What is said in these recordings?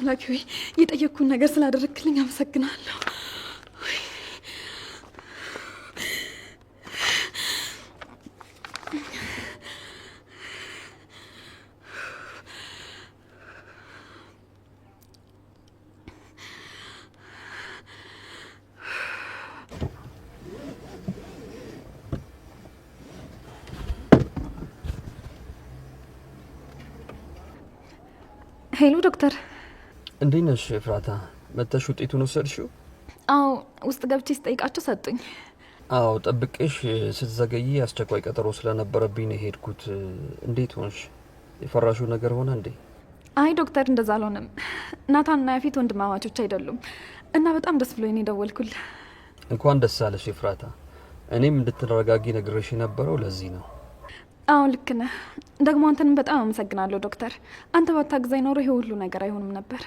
አምላኬ ሆይ የጠየቅኩን ነገር ስላደረክልኝ አመሰግናለሁ። ሄሎ ዶክተር። እንዴት ነሽ ኤፍራታ? መተሽ ውጤቱን ወሰድሽው? አዎ ውስጥ ገብቼ ስጠይቃቸው ሰጡኝ። አዎ ጠብቄሽ ስትዘገይ አስቸኳይ ቀጠሮ ስለነበረብኝ ነው የሄድኩት። እንዴት ሆንሽ? የፈራሽው ነገር ሆነ እንዴ? አይ ዶክተር እንደዛ አልሆነም። ናታንና ያፌት ወንድማማቾች አይደሉም እና በጣም ደስ ብሎኝ ነው የደወልኩልህ። እንኳን ደስ አለሽ ኤፍራታ። እኔም እንድትረጋጊ ነግሬሽ የነበረው ለዚህ ነው። አዎ ልክ ነህ። ደግሞ አንተንም በጣም አመሰግናለሁ ዶክተር። አንተ ባታግዛኝ ኖሮ ይሄ ሁሉ ነገር አይሆንም ነበር።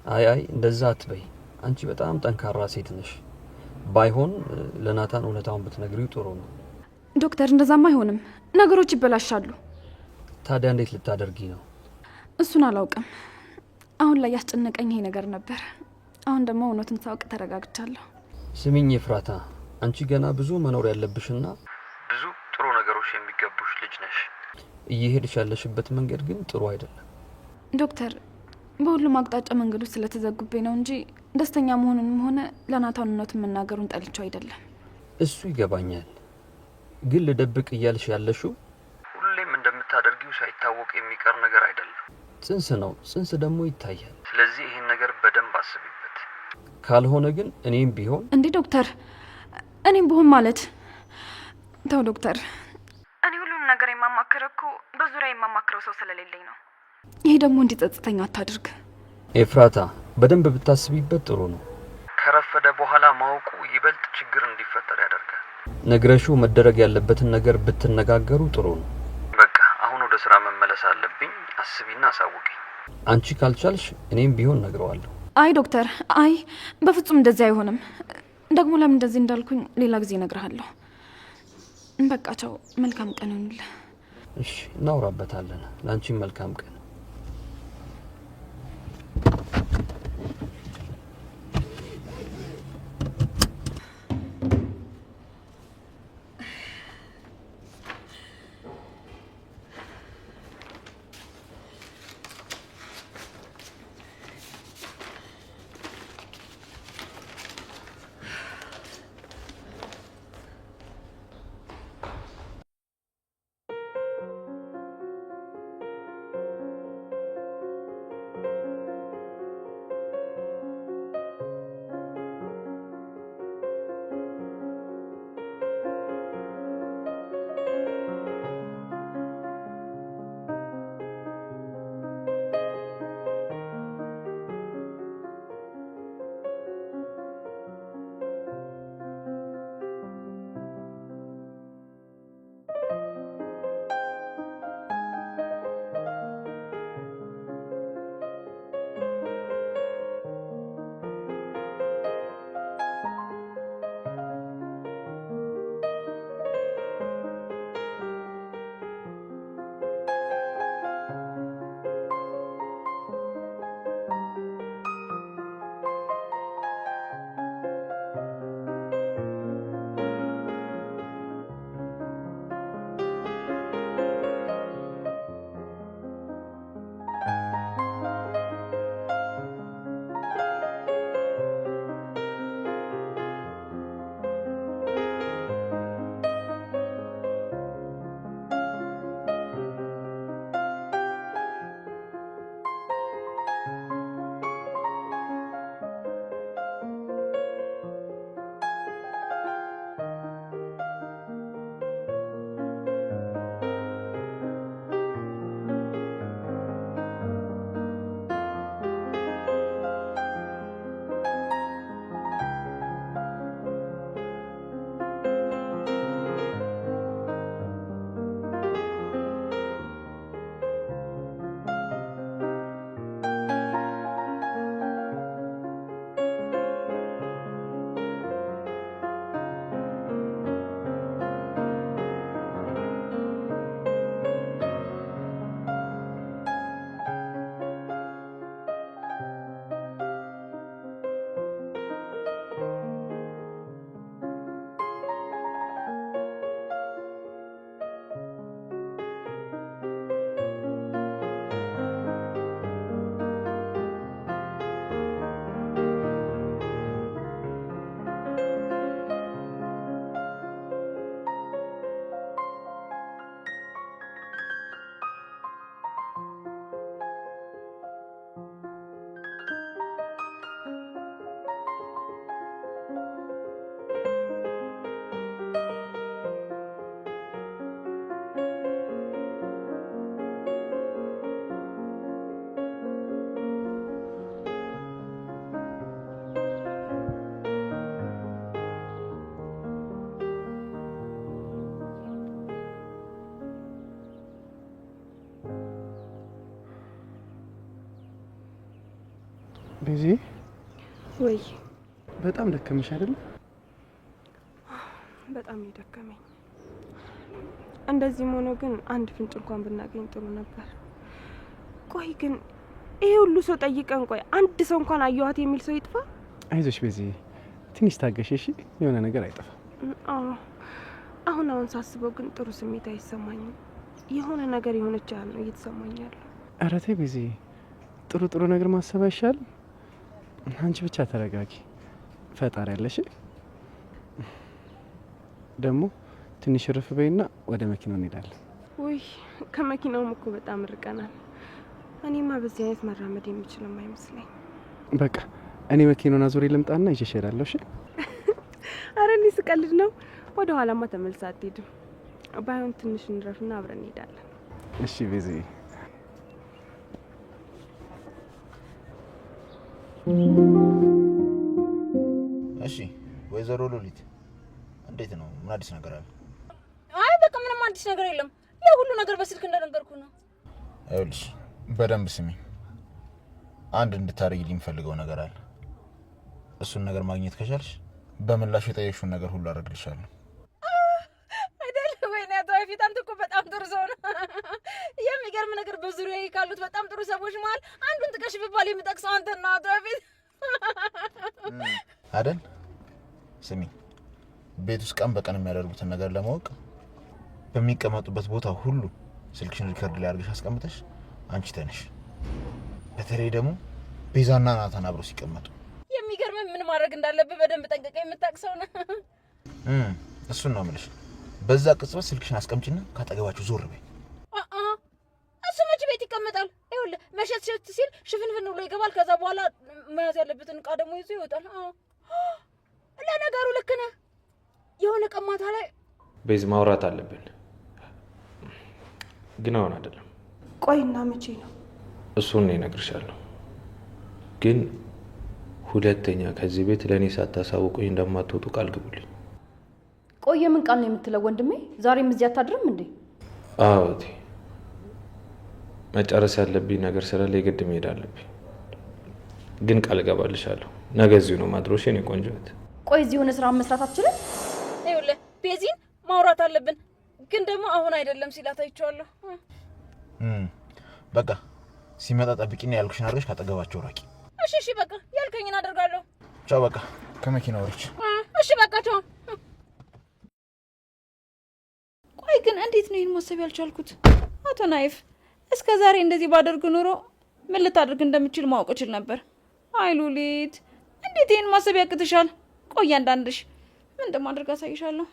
አይ እንደዛ አትበይ። አንቺ በጣም ጠንካራ ሴት ነሽ። ባይሆን ለናታን እውነታውን ብትነግሪው ጥሩ ነው። ዶክተር እንደዛማ አይሆንም፣ ነገሮች ይበላሻሉ። ታዲያ እንዴት ልታደርጊ ነው? እሱን አላውቅም። አሁን ላይ ያስጨነቀኝ ይሄ ነገር ነበር። አሁን ደግሞ እውነቱን ሳውቅ ተረጋግቻለሁ። ስሚኝ ኤፍራታ፣ አንቺ ገና ብዙ መኖር ያለብሽና ብዙ ጥሩ ነገሮች የሚገቡሽ ልጅ ነሽ። እየሄድሽ ያለሽበት መንገድ ግን ጥሩ አይደለም ዶክተር። በሁሉም አቅጣጫ መንገዶች ስለተዘጉብኝ ነው እንጂ ደስተኛ መሆኑንም ሆነ ለናታን እውነቱን መናገሩን ጠልቼው አይደለም። እሱ ይገባኛል። ግን ልደብቅ እያልሽ ያለሽው ሁሌም እንደምታደርጊው ሳይታወቅ የሚቀር ነገር አይደለም። ጽንስ ነው፣ ጽንስ ደግሞ ይታያል። ስለዚህ ይሄን ነገር በደንብ አስቢበት። ካልሆነ ግን እኔም ቢሆን እንዴ ዶክተር፣ እኔም ቢሆን ማለት ተው ዶክተር። እኔ ሁሉም ነገር የማማክረው እኮ በዙሪያ የማማክረው ሰው ስለሌለኝ ነው። ይሄ ደግሞ እንዲጸጽተኝ አታድርግ ኤፍራታ። በደንብ ብታስቢበት ጥሩ ነው። ከረፈደ በኋላ ማወቁ ይበልጥ ችግር እንዲፈጠር ያደርጋል። ነግረሽው መደረግ ያለበትን ነገር ብትነጋገሩ ጥሩ ነው። በቃ አሁን ወደ ስራ መመለስ አለብኝ። አስቢና አሳውቂኝ። አንቺ ካልቻልሽ እኔም ቢሆን ነግረዋለሁ። አይ ዶክተር፣ አይ በፍጹም እንደዚህ አይሆንም። ደግሞ ለምን እንደዚህ እንዳልኩኝ ሌላ ጊዜ እነግርሃለሁ። በቃ ቻው፣ መልካም ቀን ይሁንልህ። እሺ እናወራበታለን። ላንቺም መልካም ቀን። ቤዚ ወይ በጣም ደከመሽ አይደል? በጣም ይደከመኝ። እንደዚህም ሆኖ ግን አንድ ፍንጭ እንኳን ብናገኝ ጥሩ ነበር። ቆይ ግን ይሄ ሁሉ ሰው ጠይቀን ቆይ አንድ ሰው እንኳን አየዋት የሚል ሰው ይጥፋ? አይዞሽ ቤዚ ትንሽ ታገሽ እሺ፣ የሆነ ነገር አይጠፋም። አሁን ሳስበው ግን ጥሩ ስሜት አይሰማኝም። የሆነ ነገር የሆነች ያህል ነው እየተሰማኝ ያለው። ኧረ ተይ ቤዚ፣ ጥሩ ነገር ማሰብ አይሻልም? አንቺ ብቻ ተረጋጊ፣ ፈጣሪ ያለሽ። ደግሞ ትንሽ ርፍ በይና ወደ መኪናው እንሄዳለን። ውይ ከመኪናውም እኮ በጣም ርቀናል። እኔማ በዚህ አይነት መራመድ የምችልም አይመስለኝ። በቃ እኔ መኪናውን አዙሬ ልምጣና ይዤሽ እሄዳለሁ። እሺ? አረ እኔ ስቀልድ ነው። ወደ ኋላማ ተመልሳ አትሄድም። ባይሆን ትንሽ እንረፍና አብረን እንሄዳለን። እሺ ቤዚ። እሺ ወይዘሮ ሉሊት እንዴት ነው? ምን አዲስ ነገር አለ? አይ በቃ ምንም አዲስ ነገር የለም። ያ ሁሉ ነገር በስልክ እንደነገርኩ ነው። አይልሽ በደንብ ስሚ። አንድ እንድታረጊልኝ የምፈልገው ነገር አለ። እሱን ነገር ማግኘት ከቻልሽ በምላሽ የጠየቅሽውን ነገር ሁሉ አደርግልሻለሁ። አይደል? ወይኔ አቶ ፊት አንተ እኮ በጣም ጥሩ ሰው ነህ። የሚገርም ነገር በዙሪያዬ ካሉት በጣም ጥሩ ሰዎች መሀል አንዱን ጥቀሽ ቢባል የምጠቅሰው አንተና አቶ ፊት አይደል? ስሚ፣ ቤት ውስጥ ቀን በቀን የሚያደርጉትን ነገር ለማወቅ በሚቀመጡበት ቦታ ሁሉ ስልክሽን ሪከርድ ላይ አድርገሽ አስቀምጠሽ አንቺ ተነሽ። በተለይ ደግሞ ቤዛና ናታን አብረው ሲቀመጡ የሚገርም ምን ማድረግ እንዳለብህ በደንብ ጠንቅቀህ የምታውቀው ነው። እሱን ነው የምልሽ። በዛ ቅጽበት ስልክሽን አስቀምጪና ካጠገባችሁ ዞር በይ። እሱ መች ቤት ይቀመጣል? ይኸውልህ መሸት ሲል ሽፍንፍን ብሎ ይገባል። ከዛ በኋላ መያዝ ያለበትን ዕቃ ደግሞ ይዞ ይወጣል። ለነገሩ ልክ ነህ። የሆነ ቀማታ ላይ ቤዝ ማውራት አለብን፣ ግን አሁን አይደለም። ቆይና መቼ ነው? እሱን እኔ እነግርሻለሁ። ግን ሁለተኛ ከዚህ ቤት ለእኔ ሳታሳውቁኝ እንደማትወጡ ቃል ግቡልኝ። ቆየ ምን ቃል ነው የምትለው ወንድሜ? ዛሬም እዚህ አታድርም እንዴ? አዎ እቴ፣ መጨረስ ያለብኝ ነገር ስላለ የግድ መሄድ አለብኝ። ግን ቃል እገባልሻለሁ ነገ እዚሁ ነው ማድሮሽ። የኔ ቆንጆ እህት፣ ቆይ እዚህ የሆነ ስራ መስራት አትችልም? ይኸውልህ ቤዚን ማውራት አለብን፣ ግን ደግሞ አሁን አይደለም ሲላት አይቼዋለሁ። በቃ ሲመጣ ጠብቂና ያልኩሽን አድርገሽ ካጠገባቸው ራቂ። እሺ በቃ ያልከኝን አደርጋለሁ። ቻው። በቃ ከመኪናው ወርች። እሺ በቃ ቻው። ቆይ ግን እንዴት ነው ይሄን ማሰብ ያልቻልኩት? አቶ ናይፍ እስከ ዛሬ እንደዚህ ባደርግ ኖሮ ምን ልታደርግ እንደምችል ማወቅ እችል ነበር። አይ ሉሊት፣ እንዴት ይሄን ማሰብ ያቅትሻል? ቆይ አንዳንድሽ ምን እንደማደርግ አሳይሻለሁ።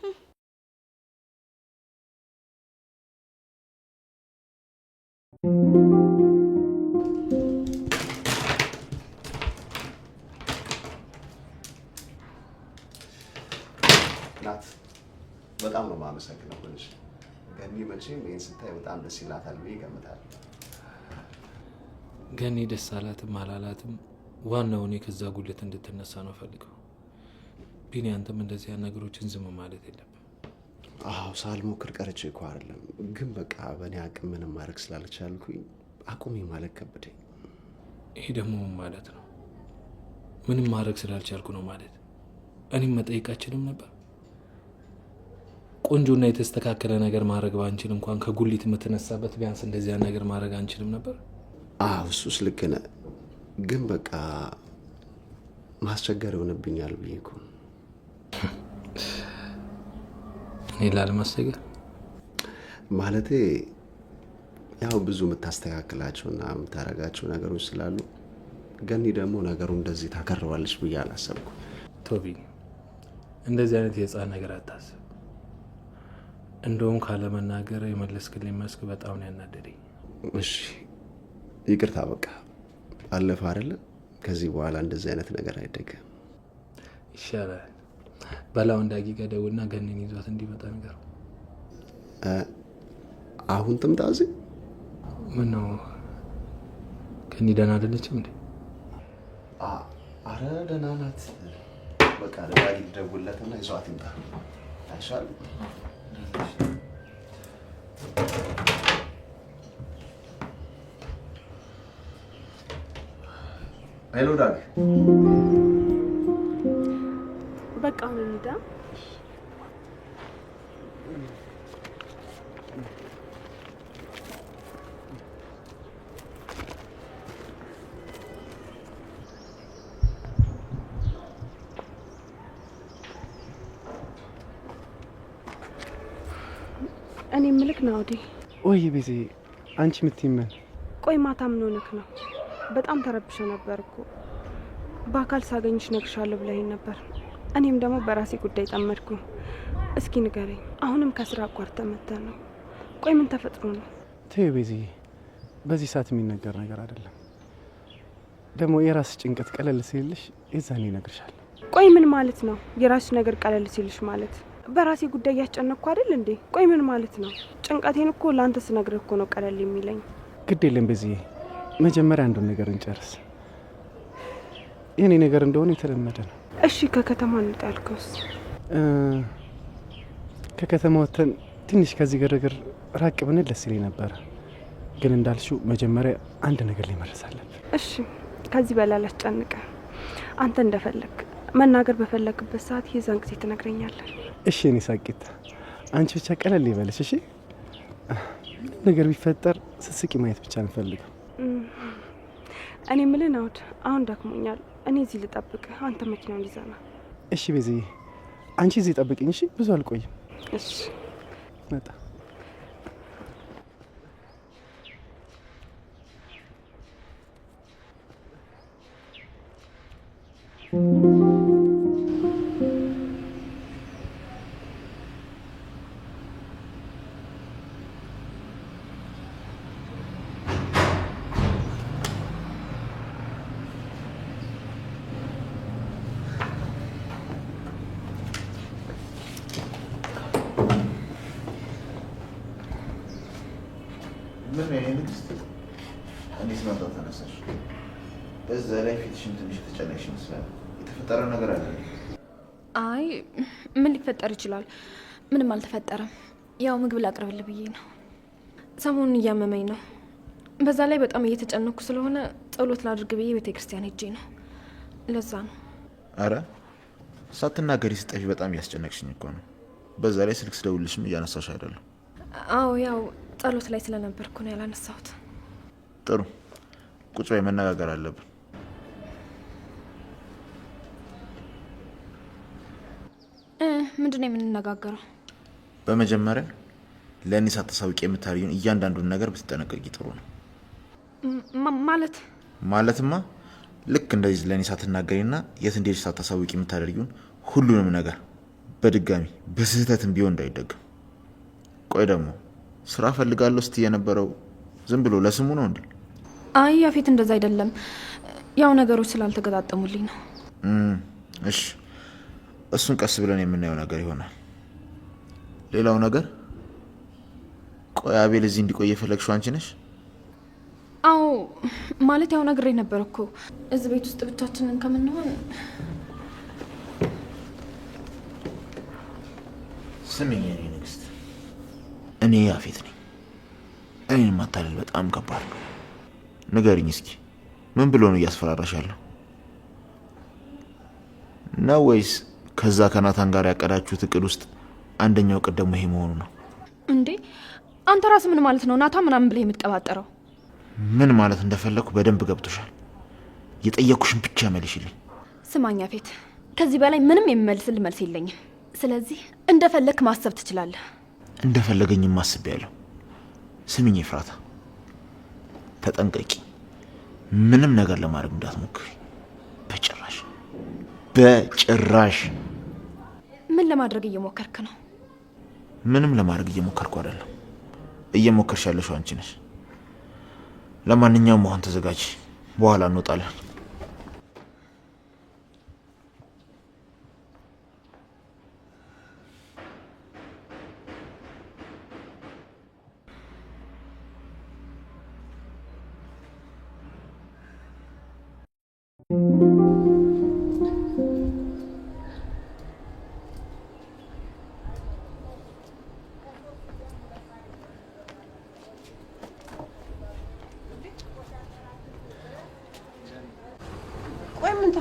ናት በጣም ነው የማመሰግነው። ብለሽ ገኒ መቼም ይሄን ስታይ በጣም ደስ ይላታል ብዬ እገምታለሁ። ገኒ ደስ አላትም አላላትም ዋናው እኔ ከዛ ጉልት እንድትነሳ ነው ፈልገው። ቢኒ አንተም እንደዚህ ያን ነገሮችን ዝም ማለት የለብም። አዎ ሳልሞክር ቀርቼ እኮ አይደለም፣ ግን በቃ በእኔ አቅም ምንም ማድረግ ስላልቻልኩኝ አቁሜ ማለት ከበደኝ። ይሄ ደግሞ ምን ማለት ነው? ምንም ማድረግ ስላልቻልኩ ነው ማለት? እኔም መጠየቃችንም ነበር። ቆንጆና የተስተካከለ ነገር ማድረግ ባንችል እንኳን ከጉሊት የምትነሳበት ቢያንስ እንደዚያ ነገር ማድረግ አንችልም ነበር? አዎ እሱስ ልክ ነህ፣ ግን በቃ ማስቸገር ይሆንብኛል ብዬ እኮ። እኔ ላለማስቸገር ማለቴ ያው ብዙ የምታስተካክላቸውና የምታረጋቸው ነገሮች ስላሉ ገኒ ደግሞ ነገሩ እንደዚህ ታከርባለች ብዬ አላሰብኩም። ቶቢ እንደዚህ አይነት የህፃን ነገር አታስብ። እንደውም ካለመናገር የመለስክልኝ መስክ በጣም ነው ያናደደኝ። እሺ ይቅርታ፣ በቃ አለፈ አይደለ? ከዚህ በኋላ እንደዚህ አይነት ነገር አይደገም። ይሻላል። በላው እንዳጊ ገደውና ገኒን ይዟት እንዲመጣ ነገር። አሁን ትምጣ እዚህ? ምን ነው ገኒ ደህና አይደለችም እንዴ? አረ ደህና ናት። በቃ ለዳጊ ደውለትና ይዟት ይምጣ አይሻልም? ሄሎ ዳግ፣ በቃ አሁን እንሂዳ። እኔ ምልክ ነው ወዲ። ወይ ቤዜ፣ አንቺ ምትይመን? ቆይ ማታ ምን ሆነክ ነው? በጣም ተረብሸ ነበር እኮ። በአካል ሳገኝሽ ነግርሻለሁ ብለኸኝ ነበር። እኔም ደግሞ በራሴ ጉዳይ ጠመድኩ። እስኪ ንገረኝ፣ አሁንም ከስራ አቋርጠህ መጥተህ ነው? ቆይ ምን ተፈጥሮ ነው? ተይ ቤዜ፣ በዚህ ሰዓት የሚነገር ነገር አይደለም። ደግሞ የራስ ጭንቀት ቀለል ሲልሽ የዛኔ እነግርሻለሁ። ቆይ ምን ማለት ነው የራስሽ ነገር ቀለል ሲልሽ ማለት? በራሴ ጉዳይ ያስጨነቅኩ አይደል እንዴ? ቆይ ምን ማለት ነው? ጭንቀቴን እኮ ለአንተ ስነግርህ እኮ ነው ቀለል የሚለኝ። ግድ የለም ቤዝዬ፣ መጀመሪያ አንዱን ነገር እንጨርስ። የኔ ነገር እንደሆነ የተለመደ ነው። እሺ ከከተማ እንውጣ ያልከውስ? ከከተማ ወጥተን ትንሽ ከዚህ ግርግር ራቅ ብንል ደስ ይለኝ ነበረ። ግን እንዳልሽው መጀመሪያ አንድ ነገር ላይ መድረስ አለብን። እሺ ከዚህ በላይ አላስጨንቅህ። አንተ እንደፈለግ መናገር በፈለግበት ሰዓት የዛን ጊዜ ትነግረኛለህ። እሺ እኔ ሳቂት፣ አንቺ ብቻ ቀለል ይበልሽ። እሺ ነገር ቢፈጠር ስስቂ ማየት ብቻ እንፈልገው። እኔ ምልህ ናውድ፣ አሁን ደክሞኛል። እኔ እዚህ ልጠብቅህ፣ አንተ መኪናውን ይዘና። እሺ ቤዝዬ፣ አንቺ እዚህ ጠብቅኝ። እሺ ብዙ አልቆይም። እሺ መጣ። ምን ነው ንግስት? እንዴት ነው ተነሳሽ? በዛ ላይ ፊትሽም ትንሽ ተጨነቅሽ ይመስላል። የተፈጠረ ነገር አለ? አይ ምን ሊፈጠር ይችላል? ምንም አልተፈጠረም። ያው ምግብ ላቅርብልህ ብዬ ነው። ሰሞኑን እያመመኝ ነው። በዛ ላይ በጣም እየተጨነኩ ስለሆነ ጸሎት ላድርግ ብዬ ቤተክርስቲያን ሄጄ ነው። ለዛ ነው። አረ ሳትናገሪ ስጠፊ በጣም እያስጨነቅሽኝ እኮ ነው። በዛ ላይ ስልክ ስደውልሽም እያነሳሽ አይደለም። አዎ ያው ጸሎት ላይ ስለነበርኩ ነው ያላነሳሁት። ጥሩ ቁጭ በይ፣ መነጋገር አለብን። ምንድነው የምንነጋገረው? በመጀመሪያ ለእኔ ሳታሳውቂ የምታደርጊውን እያንዳንዱን ነገር ብትጠነቀቂ ጥሩ ነው። ማለትማ ልክ እንደዚህ ለእኔ ሳትናገሪና የት እንደሄድሽ ሳታሳውቂ የምታደርጊውን ሁሉንም ነገር በድጋሚ በስህተትም ቢሆን እንዳይደገም። ቆይ ደግሞ ስራ ፈልጋለሁ እስቲ የነበረው ዝም ብሎ ለስሙ ነው እንዴ? አይ ያፌት፣ እንደዛ አይደለም። ያው ነገሮች ስላልተገጣጠሙልኝ ነው። እሺ እሱን ቀስ ብለን የምናየው ነገር ይሆናል። ሌላው ነገር ቆይ አቤል እዚህ እንዲቆይ የፈለግሽው አንቺ ነሽ? አዎ ማለት ያው ነግሬ ነበር እኮ እዚህ ቤት ውስጥ ብቻችንን ከምንሆን። ስሚኝ የኔ ንግስት፣ እኔ ያፌት ነኝ። እኔን ማታለል በጣም ከባድ ነው። ንገሪኝ እስኪ ምን ብሎ ነው እያስፈራራሽ ያለው? ነው ወይስ ከዛ ከናታን ጋር ያቀዳችሁት እቅድ ውስጥ አንደኛው እቅድ ደግሞ ይሄ መሆኑ ነው? እንዴ አንተ ራስህ ምን ማለት ነው ናታ ምናምን ብለህ የምትቀባጠረው? ምን ማለት እንደፈለኩ በደንብ ገብቶሻል። የጠየኩሽን ብቻ መልሽልኝ። ስማኝ ያፌት፣ ከዚህ በላይ ምንም የሚመልስልህ መልስ የለኝም። ስለዚህ እንደፈለክ ማሰብ ትችላለህ። እንደፈለገኝም አስቤያለሁ። ስሚኝ ኤፍራታ፣ ተጠንቀቂ። ምንም ነገር ለማድረግ እንዳትሞክሪ። በጭራሽ በጭራሽ። ምን ለማድረግ እየሞከርክ ነው? ምንም ለማድረግ እየሞከርኩ አይደለም። እየሞከርሽ ያለሽው አንቺ ነሽ። ለማንኛውም አሁን ተዘጋጂ፣ በኋላ እንወጣለን።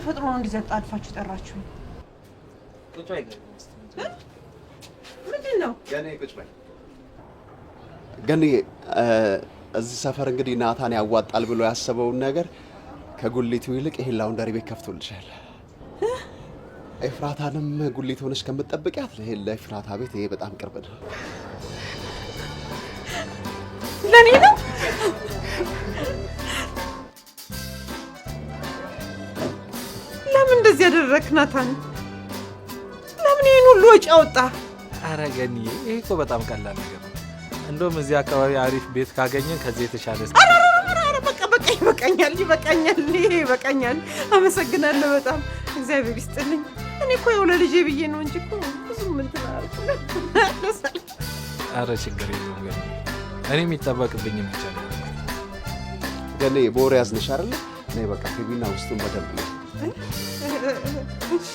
ተፈጥሮ ነው እንዲዘጣ አልፋችሁ ጠራችሁ? ቁጭ በይ። ምንድን ነው ገኔ? ቁጭ በይ ገኔ። እዚህ ሰፈር እንግዲህ ናታን ያዋጣል ብሎ ያሰበውን ነገር ከጉሊቱ ይልቅ ይሄን ላውንደሪ ቤት ከፍቶልሻል። ኤፍራታንም ጉሊት ሆነሽ ከምትጠብቂያት ይሄ ለኤፍራታ ቤት ይሄ በጣም ቅርብ ነው። ለኔ ነው? ለምን እንደዚህ ያደረክ ናታን? ለምን ይሄን ሁሉ ወጪ አወጣ? አረ ገኒዬ፣ ይሄ እኮ በጣም ቀላል ነገር ነው። እንደውም እዚህ አካባቢ አሪፍ ቤት ካገኘን ከዚህ የተሻለ በቃ ይበቃኛል፣ ይበቃኛል። አመሰግናለሁ በጣም እግዚአብሔር ይስጥልኝ። እኔ እኮ ያው ለልጄ ብዬ ነው እንጂ እኮ ብዙም እንትን አልኩ። አረ ችግር የለውም ገኒ፣ እኔ የሚጠበቅብኝ መቻል ገኒ። በወሬ ያዝንሽ አይደለ? ነይ በቃ ግቢና ውስጡን በደንብ ነው። እሺ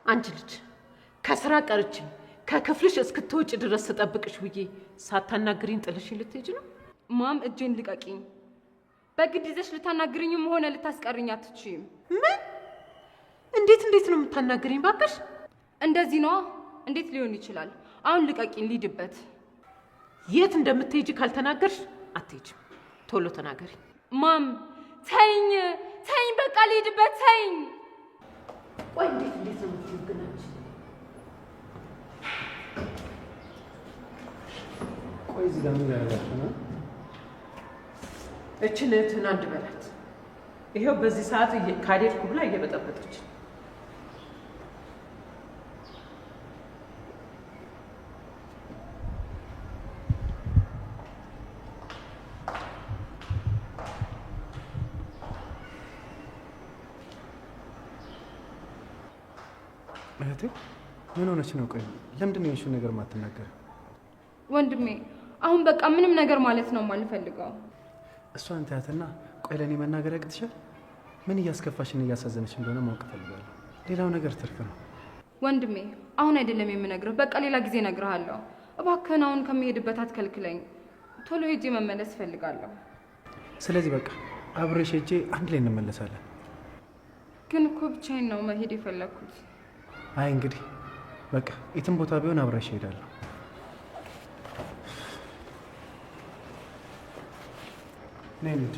አንቺ ልጅ ከስራ ቀርቼ ከክፍልሽ እስክትወጪ ድረስ ተጠብቅሽ ብዬ ሳታናግሪኝ ጥልሽ ልትሄጂ ነው? ማም እጄን ልቀቂኝ። በግድ ይዘሽ ልታናግሪኝም ሆነ ልታስቀርኝ አትችይም። ምን? እንዴት ነው የምታናግሪኝ? ባክሽ እንደዚህ ነዋ። እንዴት ሊሆን ይችላል? አሁን ልቀቂኝ፣ ልሂድበት። የት እንደምትሄጂ ካልተናገርሽ አትሄጂም። ቶሎ ተናገሪ። ማም ተይኝ፣ በቃ ልሂድበት፣ ተይኝ። ቆይ እንዴት ነው የምትገናኝ? ቆይ እዚህ ጋር ምን ያደርጋችሁ ነው? እችን እህትህን አንድ በላት። ይሄው በዚህ ሰዓት ካዴድኩ ብላ እየበጠበጠች። እህቴ ምን ሆነች ነው? ቆይ ለምንድን ነው የእሱን ነገር ማትናገር? ወንድሜ አሁን በቃ ምንም ነገር ማለት ነው የማልፈልገው። እሷን ታያትና ቆይ ለእኔ መናገር ያቅትሻል? ምን እያስከፋሽን እያሳዘነች እንደሆነ ማወቅ እፈልጋለሁ። ሌላው ነገር ትርፍ ነው። ወንድሜ አሁን አይደለም የምነግርህ፣ በቃ ሌላ ጊዜ እነግርሃለሁ። እባክህን አሁን ከመሄድበት አትከልክለኝ። ቶሎ ሄጄ መመለስ እፈልጋለሁ። ስለዚህ በቃ አብሬሽ ሄጄ አንድ ላይ እንመለሳለን። ግን እኮ ብቻዬን ነው መሄድ የፈለግኩት። አይ እንግዲህ በቃ የትም ቦታ ቢሆን አብሬሽ እሄዳለሁ። ነይ እንሂድ።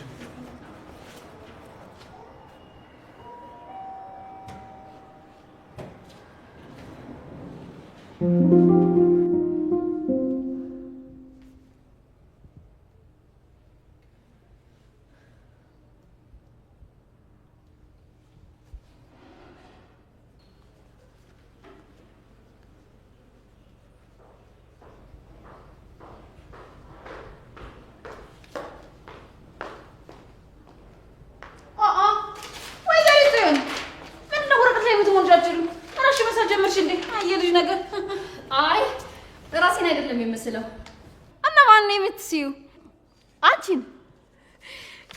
አይ ራሴን አይደለም የምስለው። እና ማን ነው የምትስዩ? አንቺን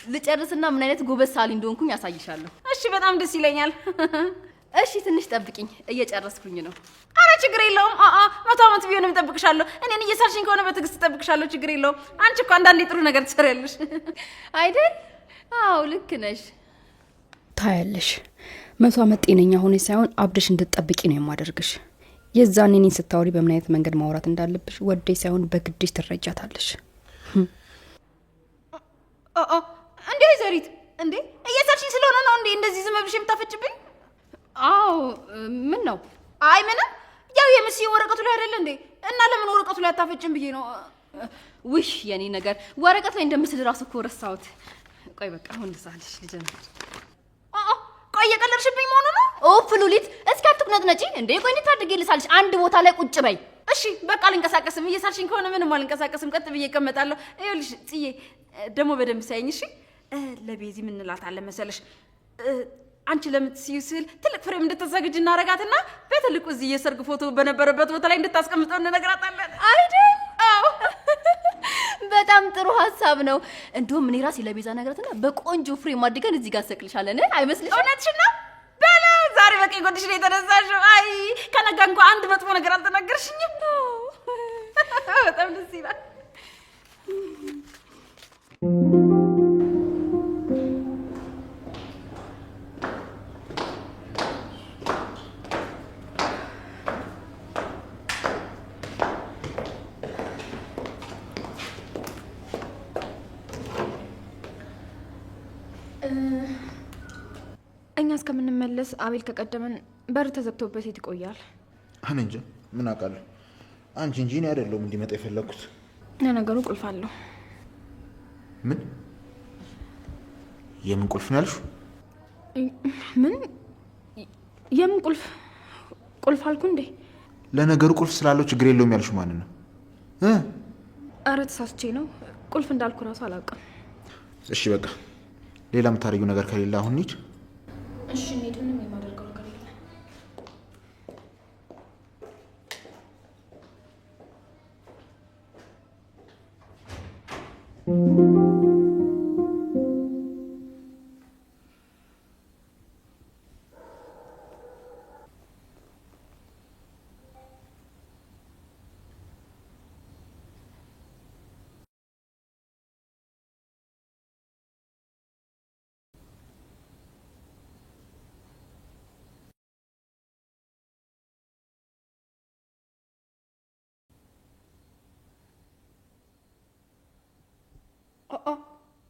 ልጨርስና ምን አይነት ጎበዝ ሳሊ እንደሆንኩኝ ያሳይሻለሁ። እሺ በጣም ደስ ይለኛል። እሺ ትንሽ ጠብቂኝ፣ እየጨረስኩኝ ነው። አረ ችግር የለውም። መቶ ዓመት ቢሆንም እጠብቅሻለሁ። እኔን እየሳልሽኝ ከሆነ በትዕግስት እጠብቅሻለሁ። ችግር የለውም። አንቺ እኮ አንዳንዴ ጥሩ ነገር ትሰሪያለሽ አይደል? አዎ ልክ ነሽ። ታያለሽ፣ 100 ዓመት ጤነኛ ሆነሽ ሳይሆን አብደሽ እንድትጠብቂ ነው የማደርግሽ። የዛኔ እኔን ስታወሪ በምን አይነት መንገድ ማውራት እንዳለብሽ ወደሽ ሳይሆን በግድሽ ትረጃታለሽ። እንዴ ዘሪት፣ እንዴ እየሳልሽኝ ስለሆነ ነው እንዴ እንደዚህ ዝም ብለሽ የምታፈጭብኝ? አዎ ምን ነው? አይ ምንም። ያው የምስዬ ወረቀቱ ላይ አይደለ እንዴ? እና ለምን ወረቀቱ ላይ አታፈጭም ብዬ ነው። ውይ የኔ ነገር ወረቀት ላይ እንደምስል ራሱ እኮ ረሳሁት። ቆይ በቃ አሁን ልሳልሽ ልጀምር። ቆይ እየቀለድሽብኝ መሆኑ ነው? ኦፍ ሉሊት እስኪ አትቁነጥነጪ እንዴ። ቆይ እንዴት አድርጌ ልሳልሽ? አንድ ቦታ ላይ ቁጭ በይ። እሺ በቃ አልንቀሳቀስም። እየሳልሽኝ ከሆነ ምንም አልንቀሳቀስም። ቀጥ ብዬ እቀመጣለሁ። ይኸውልሽ ጽዬ ደግሞ በደንብ ሳይኝ እሺ። ለቤዚ ምን እንላታለን መሰለሽ? አንቺ ለምትስዩ ስል ትልቅ ፍሬም እንድትዘግጅ እናረጋትና በትልቁ እዚህ የሰርግ ፎቶ በነበረበት ቦታ ላይ እንድታስቀምጠው እንነግራታለን አይደል? አዎ በጣም ጥሩ ሀሳብ ነው። እንደውም እኔ ራሴ ለቤዛ ነገራትና በቆንጆ ፍሬም አድርገን እዚህ ጋር ሰቅልሻለን። አይመስልሽ? እውነትሽን ነው። በለው ዛሬ በቃ ጎድሽ ነው የተነሳሽው። አይ ከነጋ እንኳን አንድ መጥፎ ነገር አልተናገርሽኝም። በጣም ደስ ይላል። እኛ እስከምንመለስ አቤል ከቀደመን በር ተዘግቶበት የት ይቆያል? እኔ እንጃ ምን አውቃለሁ። አንቺ እንጂ እኔ አይደለሁም እንዲመጣ የፈለኩት። ለነገሩ ቁልፍ አለው። ምን? የምን ቁልፍ ነው ያልሽው? ምን? የምን ቁልፍ? ቁልፍ አልኩ እንዴ? ለነገሩ ቁልፍ ስላለው ችግር የለውም ያልሽው ማን ነው? አረ ተሳስቼ ነው። ቁልፍ እንዳልኩ ራሱ አላውቅም። እሺ በቃ ሌላ የምታረጊው ነገር ከሌለ አሁን እንሂድ። እሺ እንሂድ። ምንም የማደርገው ነገር የለም።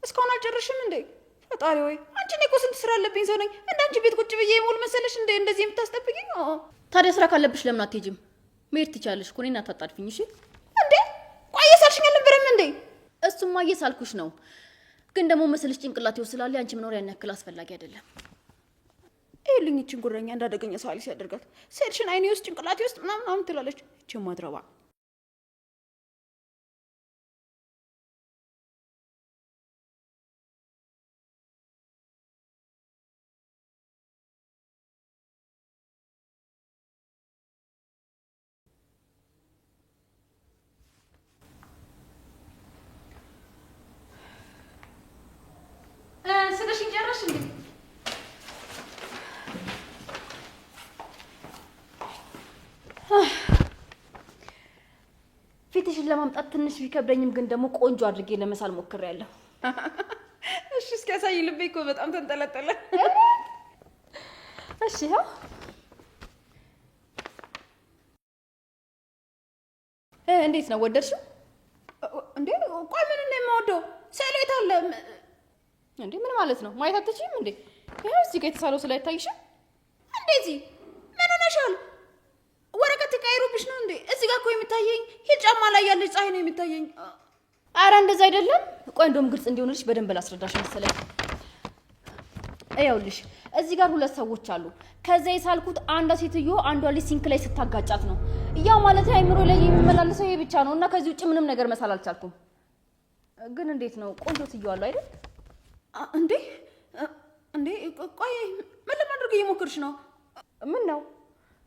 እስካሁን አልጨረሽም እንዴ? ፈጣሪ ወይ አንቺ እኔ እኮ ስንት ስራ አለብኝ ሰው ነኝ። እንዳንቺ ቤት ቁጭ ብዬ የሙል መሰለሽ እንዴ እንደዚህ የምታስጠብቂኝ? ታዲያ ስራ ካለብሽ ለምን አትሄጂም? መሄድ ትቻለሽ እኮ እኔን አታጣድፊኝ። እሺ እንዴ ቆይ እየሳልሽኝ አልነበረም እንዴ? እሱማ እየሳልኩሽ ነው፣ ግን ደግሞ መሰለሽ ጭንቅላቴ ውስጥ ስላለ አንቺ መኖር ያን ያክል አስፈላጊ አይደለም። ይኸውልኝ ይህችን ጉረኛ እንዳደገኘ ሰው አሊስ ያደርጋት። ሴልሽን አይኔ ውስጥ ጭንቅላቴ ውስጥ ምናምን ትላለች። ይህች ማድረባ ስደሽኝ ጨረሽ እንዴ? ፊትሽን ለማምጣት ትንሽ ቢከብደኝም ግን ደግሞ ቆንጆ አድርጌ ለመሳል ሞክሬያለሁ። እሺ እስኪ ያሳይ። ልቤ እኮ በጣም ተንጠለጠለ። እሺ ያው እንዴት ነው ወደድሽው እንዴ? ቆይ ምን ነው የማወደው? ስዕሉ የት አለ እንዴ? ምን ማለት ነው? ማየት አትችይም እንዴ? ይሄው እዚህ ጋር የተሳለው ስለ አይታይሽም? እንደዚህ ምን ሆነሻል? ወረቀት ተቀይሮብሽ ነው እንዴ? እዚህ ጋር እኮ የሚታየኝ ሂል ጫማ ላይ ያለች ፀሐይ ነው የሚታየኝ። አረ እንደዛ አይደለም። ቆይ እንደውም ግልጽ እንዲሆንልሽ በደንብ ላስረዳሽ መሰለኝ። ይኸውልሽ እዚህ ጋር ሁለት ሰዎች አሉ። ከዛ የሳልኩት አንዷ ሴትዮ አንዷ ልጅ ሲንክ ላይ ስታጋጫት ነው። ያው ማለት አይምሮ ላይ የሚመላለሰው ይሄ ብቻ ነው እና ከዚህ ውጭ ምንም ነገር መሳል አልቻልኩም። ግን እንዴት ነው ቆንጆ ትይዋለሁ አይደል? እንዴ እንዴ ቆይ ምን ለማድረግ እየሞከርሽ ነው? ምን ነው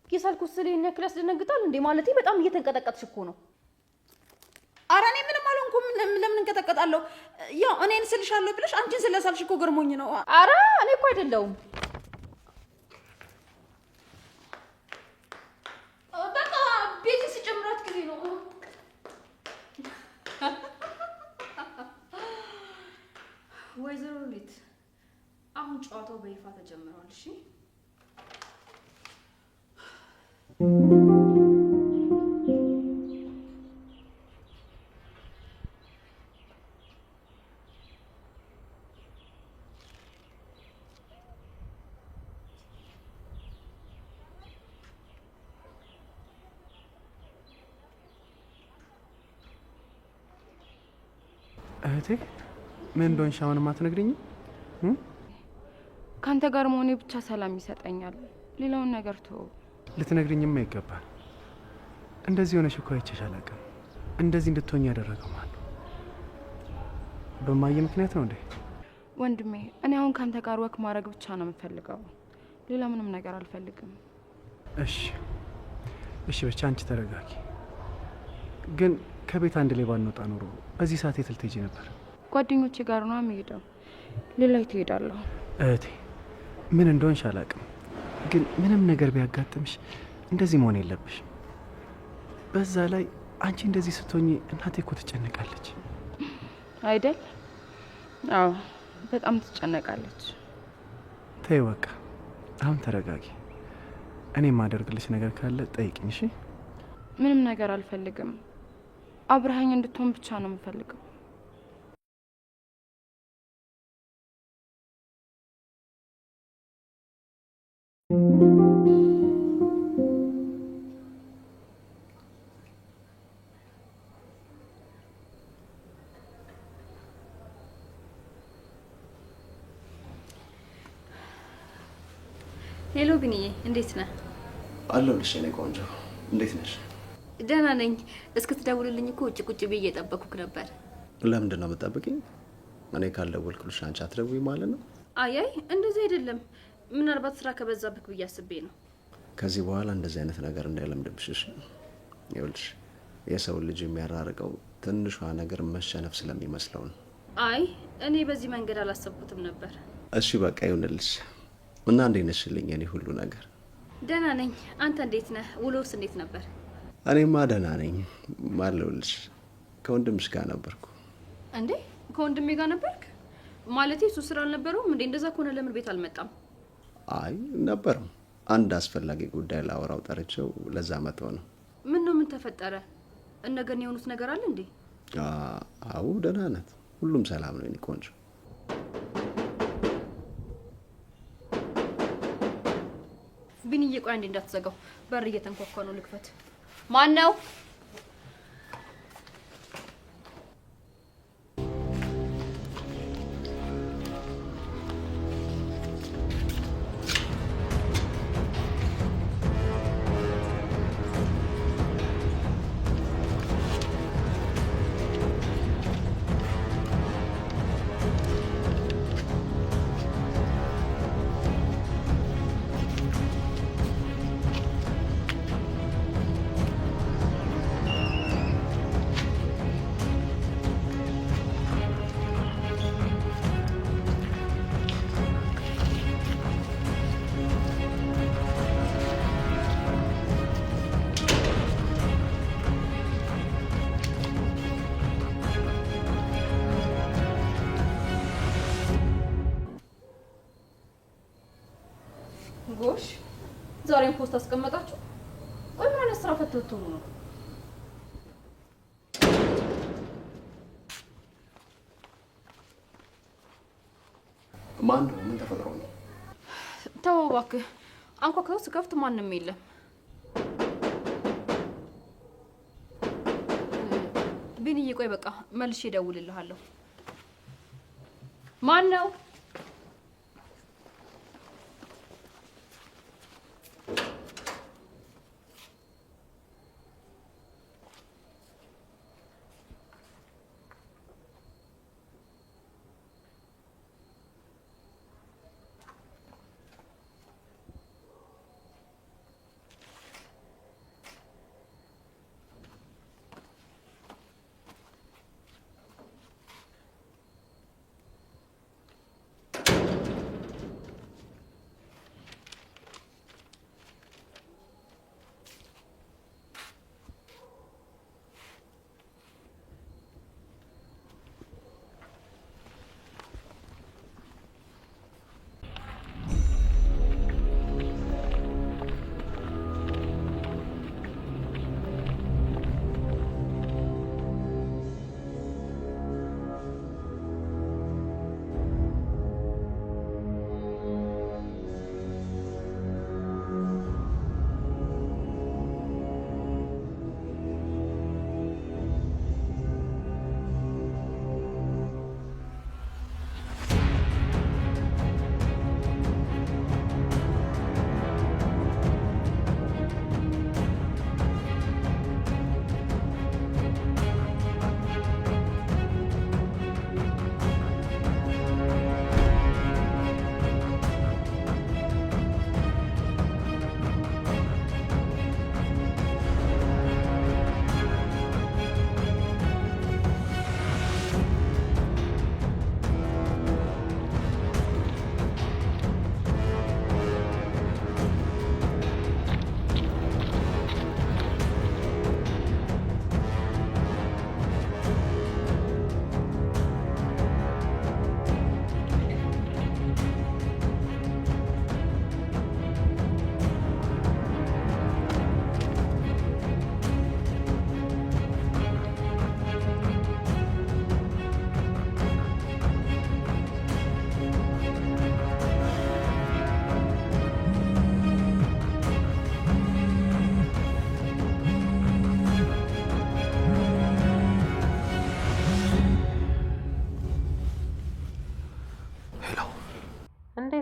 የሳልኩት ስለ እኔ ያክል ያስደነግጣል እንዴ? ማለቴ በጣም እየተንቀጠቀጥሽ እኮ ነው። ኧረ እኔ ምንም አልሆንኩም። ለምን እንቀጠቀጣለሁ? ያው እኔን ስልሻለሁ ብለሽ አንቺን ስለሳልሽ እኮ ገርሞኝ ነው። ኧረ እኔ እኮ አይደለሁም። በቃ ቤት ሲጨምራት ጊዜ ነው። ወይዘሮ ሉሊት አሁን ጨዋታው በይፋ ተጀምሯል። እሺ እህቴ ምን እንደሆንሽ አሁንም አትነግሪኝም? ካንተ ጋር መሆኔ ብቻ ሰላም ይሰጠኛል። ሌላውን ነገር ተወው። ልትነግሪኝማ ይገባል። እንደዚህ ሆነሽ እኮ አይቼሽ አላውቅም። እንደዚህ እንድትሆኝ ያደረገው ማን ነው? በማየ ምክንያት ነው እንዴ? ወንድሜ እኔ አሁን ካንተ ጋር ወክ ማድረግ ብቻ ነው የምፈልገው። ሌላ ምንም ነገር አልፈልግም። እሺ እሺ፣ ብቻ አንቺ ተረጋጊ። ግን ከቤት አንድ ላይ ባንወጣ ኖሮ በዚህ ሰዓት የት ልትሄጂ ነበር? ጓደኞቼ ጋር ነው የምሄደው። ሌላ የት እሄዳለሁ? እህቴ ምን እንደሆንሽ አላውቅም፣ ግን ምንም ነገር ቢያጋጥምሽ እንደዚህ መሆን የለብሽም። በዛ ላይ አንቺ እንደዚህ ስትሆኚ እናቴ እኮ ትጨነቃለች አይደል? አዎ በጣም ትጨነቃለች። ተይ በቃ አሁን ተረጋጊ። እኔ የማደርግልሽ ነገር ካለ ጠይቅኝ። እሺ? ምንም ነገር አልፈልግም። አብረሃኝ እንድትሆን ብቻ ነው የምፈልገው። ሄሎ ቢኒዬ፣ እንዴት ነህ? አለሁልሽ የኔ ቆንጆ፣ እንዴት ነሽ? ደህና ነኝ። እስክትደውልልኝ እኮ ውጭ ቁጭ ብዬ እየጠበኩክ ነበር። ለምንድን ነው የምትጠብቂኝ? እኔ ካልደወልኩልሽ አንቺ አትደውይ ማለት ነው? አይ እንደዚህ አይደለም። ምናልባት ስራ ከበዛብክ ብዬ አስቤ ነው። ከዚህ በኋላ እንደዚህ አይነት ነገር እንዳይለምድብሽ እሺ? ይኸውልሽ የሰው ልጅ የሚያራርቀው ትንሿ ነገር መሸነፍ ስለሚመስለው ነው። አይ እኔ በዚህ መንገድ አላሰብኩትም ነበር። እሺ በቃ ይሁንልሽ። እና እንዴት ነሽልኝ? የኔ ሁሉ ነገር ደህና ነኝ። አንተ እንዴት ነህ? ውሎስ እንዴት ነበር? እኔማ ደህና ነኝ። ማለውልሽ ከወንድምሽ ጋር ነበርኩ። እንዴ ከወንድሜ ጋር ነበርክ? ማለቴ እሱ ስራ አልነበረውም እንዴ? እንደዛ ከሆነ ለምን ቤት አልመጣም? አይ ነበረው። አንድ አስፈላጊ ጉዳይ ላወራው ጠርቼው ለዛ መጥቶ ነው። ምን ነው? ምን ተፈጠረ? እነገን የሆኑት ነገር አለ እንዴ? አዎ ደህና ናት። ሁሉም ሰላም ነው የኔ ቆንጆ። ቢኒዬ ቆይ አንዴ እንዳትዘጋው፣ በር እየተንኳኳ ነው። ልክፈት። ማን ነው? ጎሽ ዛሬም ፖስት አስቀመጣችሁ። ቆይ ምን አይነት ስራ ፈትቶ ነው? ማን ነው? ምን ተፈጥሮ ነው? ተው እባክህ። አንኳኩተው ስከፍት ማንም የለም። ቢኒዬ ቆይ በቃ መልሼ እደውልልሃለሁ። ማን ነው?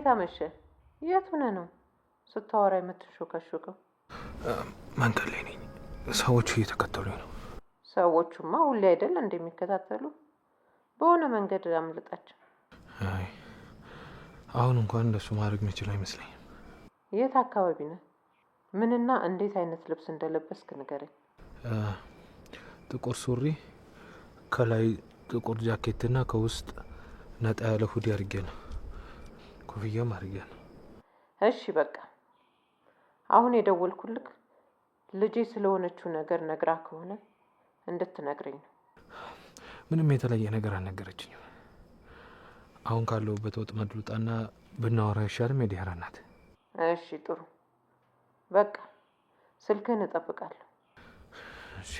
እንዴት አመሸ? የት ሆነህ ነው ስታወራ የምትሾከሾከው? መንገድ ላይ ነኝ። ሰዎቹ እየተከተሉኝ ነው። ሰዎቹማ ሁሌ አይደል እንደሚከታተሉ? በሆነ መንገድ አምልጣቸው። አይ አሁን እንኳን እንደሱ ማድረግ የምችል አይመስለኝም። የት አካባቢ ነህ? ምንና እንዴት አይነት ልብስ እንደለበስክ ንገረኝ። ጥቁር ሱሪ፣ ከላይ ጥቁር ጃኬትና ከውስጥ ነጣ ያለ ሁዲ አድርጌ ነው። ኮፍያም አድርጌ ነው። እሺ በቃ አሁን የደወልኩልክ ልጄ ስለሆነችው ነገር ነግራ ከሆነ እንድትነግረኝ ነው። ምንም የተለየ ነገር አልነገረችኝም። አሁን ካለሁበት ወጥመድ ልውጣና ብናወራ አይሻልም? የዲያራ ናት። እሺ ጥሩ በቃ ስልክህን እጠብቃለሁ። እሺ